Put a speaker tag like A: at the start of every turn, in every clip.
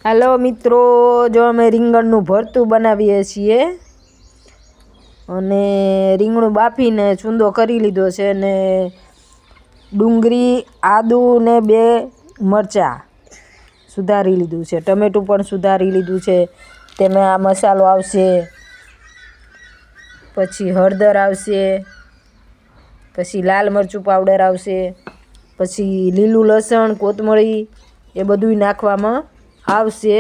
A: Hello मित्रों, जो अमे રીંગણનું ભરતું બનાવીએ છીએ અને રીંગણું બાફીને ચૂંદો કરી લીધો છે ને ડુંગળી, આદુ ને 2 મરચાં સુધારી લીધું છે, ટમેટું પણ સુધારી લીધું છે। તેમાં આ મસાલો આવશે, પછી હળદર આવશે, પછી લાલ મરચું પાવડર આવશે, પછી લીલું લસણ, કોથમરી એ બધું નાખવામાં આવશે।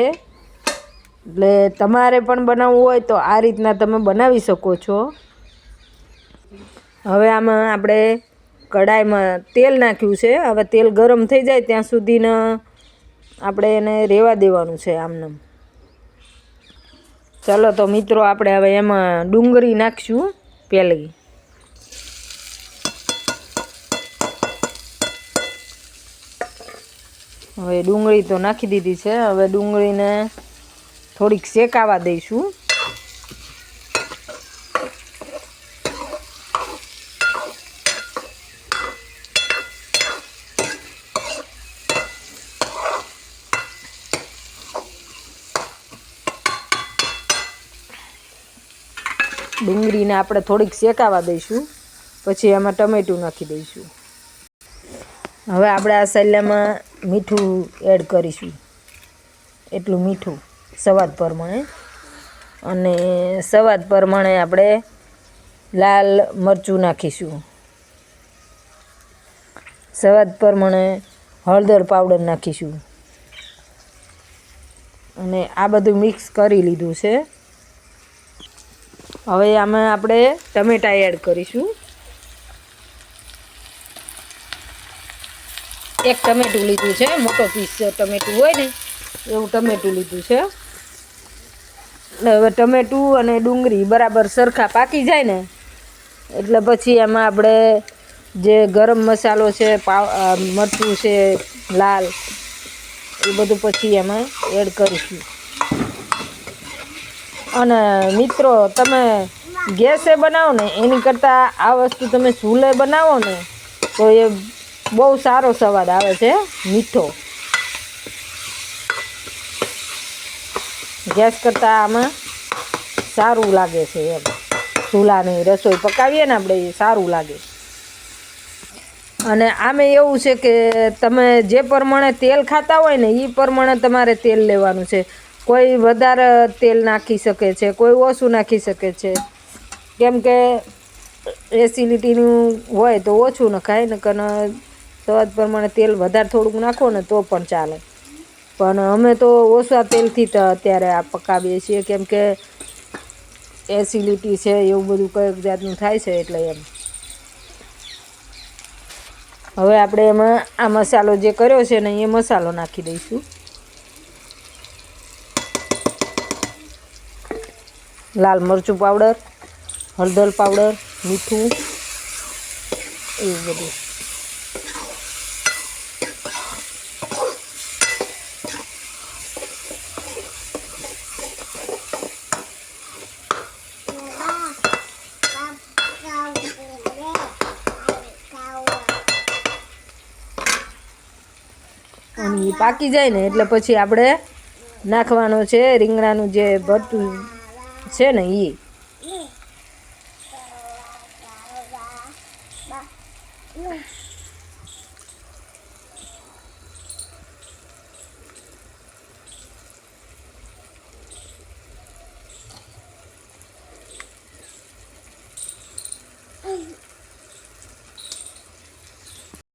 A: એટલે તમારે પણ બનાવવું હોય તો આ રીતના તમે બનાવી શકો છો। હવે આમાં આપણે કડાઈમાં તેલ નાખ્યું છે। હવે તેલ ગરમ થઈ જાય ત્યાં સુધીને આપણે એને રહેવા દેવાનું છે આમને। ચાલો તો મિત્રો, આપણે હવે એમાં ડુંગળી નાખશું પહેલી। હવે ડુંગળી તો નાખી દીધી છે। હવે ડુંગળીને થોડીક શેકાવા દઈશું। ડુંગળીને આપણે થોડીક શેકાવા દઈશું, પછી એમાં ટમેટું નાખી દઈશું। હવે આપણે આ સલ્યામાં મીઠું એડ કરીશું, એટલું મીઠું સ્વાદ પ્રમાણે, અને સ્વાદ પ્રમાણે આપણે લાલ મરચું નાખીશું, સ્વાદ પ્રમાણે હળદર પાવડર નાખીશું, અને આ બધું મિક્સ કરી લીધું છે। હવે આમાં આપણે ટમેટા એડ કરીશું। એક ટમેટું લીધું છે, મોટો પીસ ટમેટું હોય ને એવું ટમેટું લીધું છે। હવે ટમેટું અને ડુંગળી બરાબર સરખા પાકી જાય ને એટલે પછી એમાં આપણે જે ગરમ મસાલો છે, મરચું છે લાલ, એ બધું પછી એમાં એડ કરીશું। અને મિત્રો, તમે ગેસે બનાવો ને એની કરતાં આ વસ્તુ તમે ચૂલે બનાવો ને તો એ બહુ સારો સ્વાદ આવે છે, મીઠો। ગેસ કરતાં આમાં સારું લાગે છે એમ, ચૂલાની રસોઈ પકાવીએ ને આપણે એ સારું લાગે। અને આમે એવું છે કે તમે જે પ્રમાણે તેલ ખાતા હોય ને એ પ્રમાણે તમારે તેલ લેવાનું છે। કોઈ વધારે તેલ નાખી શકે છે, કોઈ ઓછું નાખી શકે છે, કેમ કે એસિડિટીનું હોય તો ઓછું નખાય, નકર સ્વાદ પ્રમાણે તેલ વધારે થોડુંક નાખો ને તો પણ ચાલે। પણ અમે તો ઓછા તેલથી અત્યારે આ પકાવીએ છીએ, કેમ કે એસિડિટી છે એવું બધું કઈક જાતનું થાય છે એટલે એમ। હવે આપણે એમાં આ મસાલો જે કર્યો છે ને એ મસાલો નાખી દઈશું, લાલ મરચું પાવડર, હળદર પાવડર, મીઠું, એવું બધું। અને એ પાકી જાય ને એટલે પછી આપણે નાખવાનો છે રીંગણાનું જે ભરતું છે ને એ।